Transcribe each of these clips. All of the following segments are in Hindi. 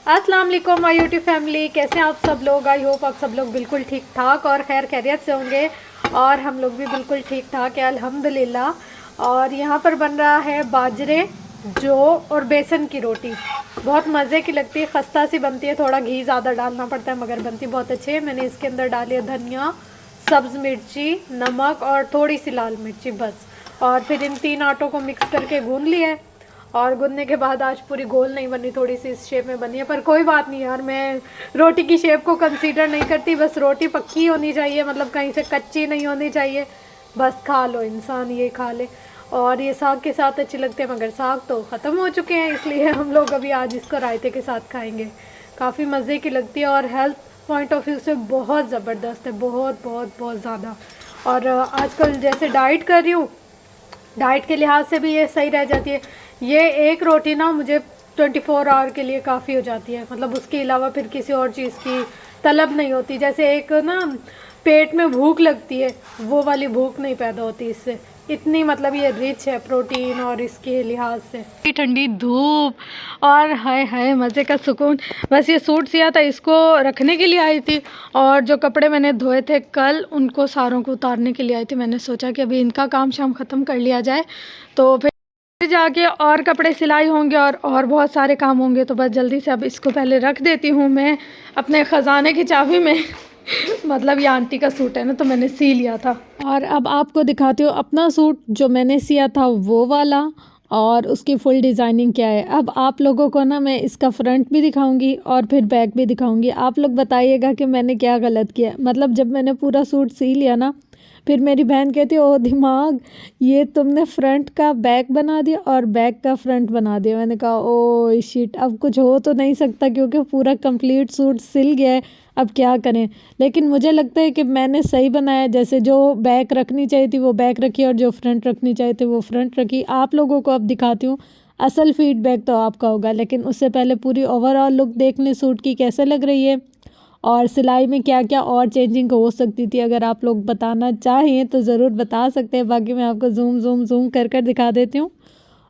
अस्सलाम वालेकुम माय यूट्यूब फैमिली, कैसे हैं आप सब लोग। आई होप आप सब लोग बिल्कुल ठीक ठाक और खैर खैरियत से होंगे और हम लोग भी बिल्कुल ठीक ठाक है अल्हम्दुलिल्लाह। और यहाँ पर बन रहा है बाजरे, जौ और बेसन की रोटी। बहुत मज़े की लगती है, खस्ता सी बनती है, थोड़ा घी ज़्यादा डालना पड़ता है मगर बनती बहुत अच्छी है। मैंने इसके अंदर डाली है धनिया, सब्ज़ मिर्ची, नमक और थोड़ी सी लाल मिर्ची बस। और फिर इन 3 आटों को मिक्स करके गूंद लिया है। और गूंदने के बाद आज पूरी गोल नहीं बनी, थोड़ी सी इस शेप में बनी है, पर कोई बात नहीं यार, मैं रोटी की शेप को कंसीडर नहीं करती। बस रोटी पक्की होनी चाहिए, मतलब कहीं से कच्ची नहीं होनी चाहिए। बस खा लो इंसान, ये खा ले। और ये साग के साथ अच्छी लगते हैं मगर साग तो ख़त्म हो चुके हैं, इसलिए हम लोग अभी आज इसको रायते के साथ खाएंगे। काफ़ी मज़े की लगती है और हेल्थ पॉइंट ऑफ व्यू से बहुत ज़बरदस्त है, बहुत बहुत बहुत ज़्यादा। और आजकल जैसे डाइट कर रही हूँ, डाइट के लिहाज से भी ये सही रह जाती है। ये एक रोटी ना मुझे 24 आवर के लिए काफ़ी हो जाती है, मतलब उसके अलावा फिर किसी और चीज़ की तलब नहीं होती। जैसे एक ना पेट में भूख लगती है, वो वाली भूख नहीं पैदा होती इससे। इतनी मतलब ये रिच है प्रोटीन और इसके लिहाज से। ठंडी धूप और हाय हाय मज़े का सुकून। बस ये सूट सिया था, इसको रखने के लिए आई थी और जो कपड़े मैंने धोए थे कल उनको सारों को उतारने के लिए आई थी। मैंने सोचा कि अभी इनका काम शाम ख़त्म कर लिया जाए तो फिर जाके और कपड़े सिलाई होंगे और बहुत सारे काम होंगे। तो बस जल्दी से अब इसको पहले रख देती हूँ मैं अपने ख़जाने की चाबी में। मतलब ये आंटी का सूट है ना, तो मैंने सी लिया था। और अब आपको दिखाती हूँ अपना सूट जो मैंने सिया था वो वाला, और उसकी फुल डिज़ाइनिंग क्या है। अब आप लोगों को ना मैं इसका फ्रंट भी दिखाऊंगी और फिर बैक भी दिखाऊंगी। आप लोग बताइएगा कि मैंने क्या गलत किया। मतलब जब मैंने पूरा सूट सी लिया ना, फिर मेरी बहन कहती ओ दिमाग, ये तुमने फ्रंट का बैक बना दिया और बैक का फ्रंट बना दिया। मैंने कहा ओ शिट, अब कुछ हो तो नहीं सकता क्योंकि पूरा कंप्लीट सूट सिल गया है, अब क्या करें। लेकिन मुझे लगता है कि मैंने सही बनाया, जैसे जो बैक रखनी चाहिए थी वो बैक रखी और जो फ्रंट रखनी चाहिए थी वो फ्रंट रखी। आप लोगों को अब दिखाती हूँ, असल फीडबैक तो आपका होगा, लेकिन उससे पहले पूरी ओवरऑल लुक देख लें सूट की कैसे लग रही है और सिलाई में क्या क्या और चेंजिंग हो सकती थी। अगर आप लोग बताना चाहें तो ज़रूर बता सकते हैं, बाकी मैं आपको जूम कर कर दिखा देती हूँ।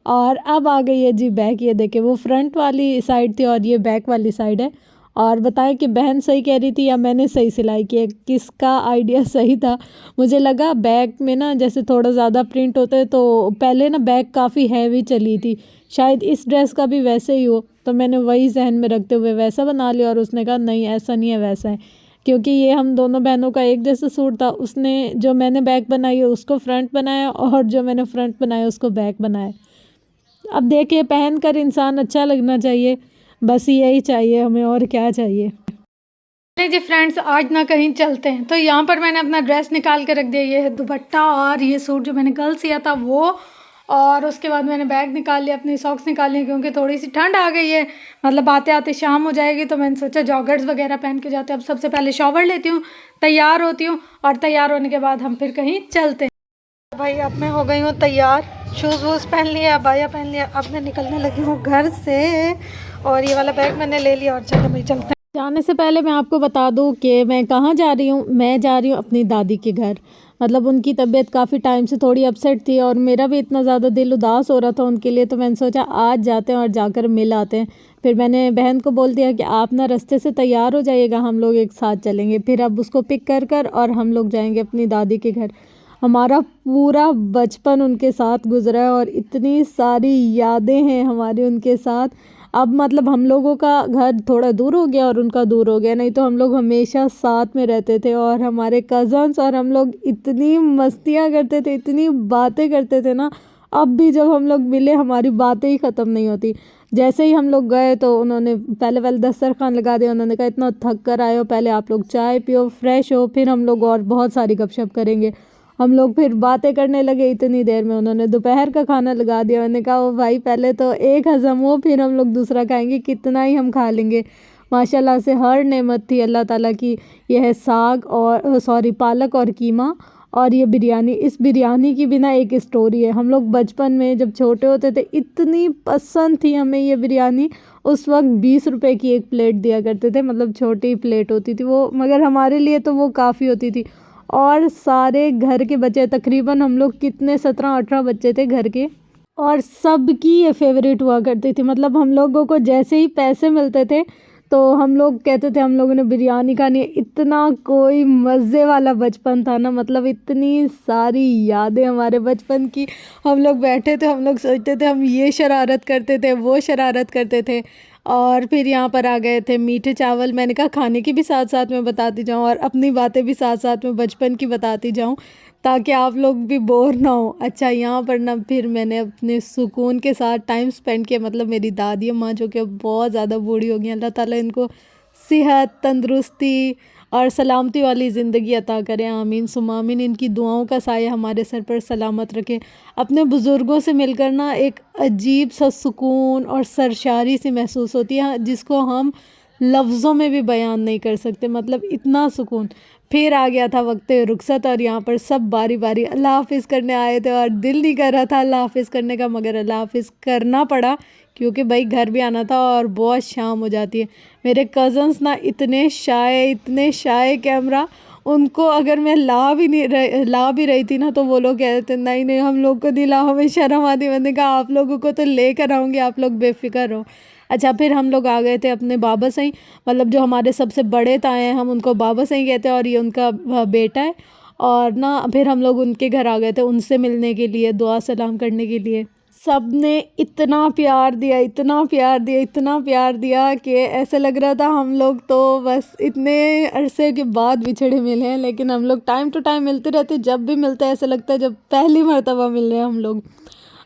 और अब आ गई है जी बैक। ये देखे, वो फ्रंट वाली साइड थी और ये बैक वाली साइड है। और बताएं कि बहन सही कह रही थी या मैंने सही सिलाई की है, किसका आइडिया सही था। मुझे लगा बैक में ना जैसे थोड़ा ज़्यादा प्रिंट होते हैं, तो पहले ना बैक काफ़ी हैवी चली थी, शायद इस ड्रेस का भी वैसे ही हो, तो मैंने वही जहन में रखते हुए वैसा बना लिया। और उसने कहा नहीं ऐसा नहीं है, वैसा है, क्योंकि ये हम दोनों बहनों का एक जैसा सूट था। उसने जो मैंने बैक बनाई है उसको फ्रंट बनाया और जो मैंने फ्रंट बनाया उसको बैक बनाया। अब देखिए, पहन कर इंसान अच्छा लगना चाहिए, बस यही चाहिए हमें, और क्या चाहिए। चलिए जी फ्रेंड्स, आज ना कहीं चलते हैं। तो यहाँ पर मैंने अपना ड्रेस निकाल के रख दिया, ये है दुपट्टा और ये सूट जो मैंने कल सिया था वो। और उसके बाद मैंने बैग निकाल लिया, अपनी सॉक्स निकाल ली क्योंकि थोड़ी सी ठंड आ गई है, मतलब आते आते शाम हो जाएगी। तो मैंने सोचा जॉगर्स वगैरह पहन के जाते हैं। अब सबसे पहले शॉवर लेती हूँ, तैयार होती हूँ और तैयार होने के बाद हम फिर कहीं चलते हैं। भाई अब मैं हो गई हूँ तैयार, शूज़ वूज़ पहन लिया, अबाया पहन लिया। अब मैं निकलने लगी हूँ घर से और ये वाला बैग मैंने ले लिया और चलो भाई चलते हैं। जाने से पहले मैं आपको बता दूं कि मैं कहाँ जा रही हूँ। मैं जा रही हूँ अपनी दादी के घर। मतलब उनकी तबीयत काफ़ी टाइम से थोड़ी अपसेट थी और मेरा भी इतना ज़्यादा दिल उदास हो रहा था उनके लिए, तो मैंने सोचा आज जाते हैं और जाकर मिल आते हैं। फिर मैंने बहन को बोल दिया कि आप ना रास्ते से तैयार हो जाइएगा, हम लोग एक साथ चलेंगे। फिर अब उसको पिक कर कर और हम लोग जाएंगे अपनी दादी के घर। हमारा पूरा बचपन उनके साथ गुजरा है और इतनी सारी यादें हैं हमारी उनके साथ। अब मतलब हम लोगों का घर थोड़ा दूर हो गया और उनका दूर हो गया, नहीं तो हम लोग हमेशा साथ में रहते थे और हमारे कज़न्स और हम लोग इतनी मस्तियाँ करते थे, इतनी बातें करते थे ना। अब भी जब हम लोग मिले हमारी बातें ही ख़त्म नहीं होती। जैसे ही हम लोग गए तो उन्होंने पहले दस्तरखान लगा दिया। उन्होंने कहा इतना थक कर आए हो, पहले आप लोग चाय पियो, फ्रेश हो, फिर हम लोग और बहुत सारी गपशप करेंगे। हम लोग फिर बातें करने लगे। इतनी देर में उन्होंने दोपहर का खाना लगा दिया। मैंने कहा ओ भाई पहले तो एक हज़म हो फिर हम लोग दूसरा खाएंगे, कितना ही हम खा लेंगे। माशाल्लाह से हर नेमत थी अल्लाह ताला की। यह है साग और सॉरी पालक और कीमा और ये बिरयानी। इस बिरयानी की बिना एक स्टोरी है। हम लोग बचपन में जब छोटे होते थे इतनी पसंद थी हमें ये बिरयानी। उस वक्त 20 रुपए की एक प्लेट दिया करते थे, मतलब छोटी प्लेट होती थी वो, मगर हमारे लिए तो वो काफ़ी होती थी। और सारे घर के बच्चे, तकरीबन हम लोग कितने 17-18 बच्चे थे घर के, और सबकी ये फेवरेट हुआ करती थी। मतलब हम लोगों को जैसे ही पैसे मिलते थे तो हम लोग कहते थे हम लोगों ने बिरयानी खानी है। इतना कोई मज़े वाला बचपन था ना, मतलब इतनी सारी यादें हमारे बचपन की। हम लोग बैठे थे, हम लोग सोचते थे हम ये शरारत करते थे, वो शरारत करते थे। और फिर यहाँ पर आ गए थे मीठे चावल। मैंने कहा खाने की भी साथ साथ में बताती जाऊँ और अपनी बातें भी साथ साथ में बचपन की बताती जाऊँ, ताकि आप लोग भी बोर ना हो। अच्छा, यहाँ पर ना फिर मैंने अपने सुकून के साथ टाइम स्पेंड किया। मतलब मेरी दादी अम्मा जो कि बहुत ज़्यादा बूढ़ी हो गई, अल्लाह ताला इनको सेहत, तंदुरुस्ती और सलामती वाली ज़िंदगी अता करें, आमीन सुम्मा आमीन। इनकी दुआओं का साया हमारे सर पर सलामत रखे। अपने बुज़ुर्गों से मिलकर ना एक अजीब सा सुकून और सरशारी सी महसूस होती है, जिसको हम लफ्ज़ों में भी बयान नहीं कर सकते। मतलब इतना सुकून। फिर आ गया था वक्त रुखसत और यहाँ पर सब बारी बारी अल्लाह हाफ़िज़ करने आए थे और दिल नहीं कर रहा था अल्लाह हाफ़िज़ करने का, मगर अल्लाह हाफ़िज़ करना पड़ा क्योंकि भाई घर भी आना था और बहुत शाम हो जाती है। मेरे कज़न्स ना इतने शाये कैमरा, उनको अगर मैं ला भी रही थी ना तो वो लोग कह रहे थे नहीं नहीं हम लोग को नहीं ला, हमें शर्म आती। मैंने कहा आप लोगों को तो लेकर आऊँगी, आप लोग बेफ़िक्र रहो। अच्छा, फिर हम लोग आ गए थे अपने बाबा सही, मतलब जो हमारे सबसे बड़े ताए हैं हम उनको बाबा सही कहते हैं और ये उनका बेटा है। और ना फिर हम लोग उनके घर आ गए थे उनसे मिलने के लिए, दुआ सलाम करने के लिए। सब ने इतना प्यार दिया, इतना प्यार दिया, इतना प्यार दिया कि ऐसे लग रहा था हम लोग तो बस इतने अरसे के बाद बिछड़े मिले हैं। लेकिन हम लोग टाइम टू टाइम मिलते रहते, जब भी मिलते हैं ऐसा लगता है जब पहली मर्तबा मिल रहे हैं हम लोग।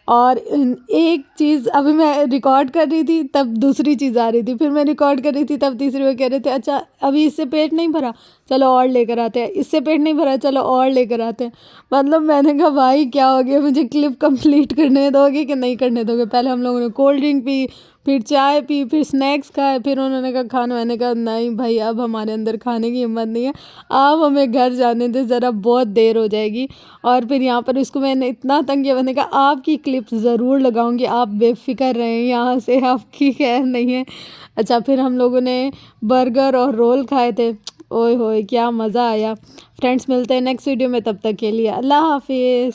और एक चीज़ अभी मैं रिकॉर्ड कर रही थी तब दूसरी चीज़ आ रही थी, फिर मैं रिकॉर्ड कर रही थी तब तीसरी। वो कह रहे थे अच्छा अभी इससे पेट नहीं भरा, चलो और लेकर आते हैं, इससे पेट नहीं भरा, चलो और लेकर आते हैं। मतलब मैंने कहा भाई क्या हो गया, मुझे क्लिप कंप्लीट करने दोगे कि नहीं करने दोगे। पहले हम लोगों ने कोल्ड ड्रिंक पी, फिर चाय पी, फिर स्नैक्स खाए, फिर उन्होंने कहा खाना। मैंने कहा नहीं भाई अब हमारे अंदर खाने की हिम्मत नहीं है, आप हमें घर जाने दें, ज़रा बहुत देर हो जाएगी। और फिर यहाँ पर इसको मैंने इतना तंग किया, मैंने कहा आपकी क्लिप ज़रूर लगाऊंगी, आप बेफ़िक्र रहें, यहाँ से आपकी खैर नहीं है। अच्छा, फिर हम लोगों ने बर्गर और रोल खाए थे। ओए होए क्या मज़ा आया। फ्रेंड्स मिलते हैं नेक्स्ट वीडियो में, तब तक के लिए अल्लाह हाफिज़।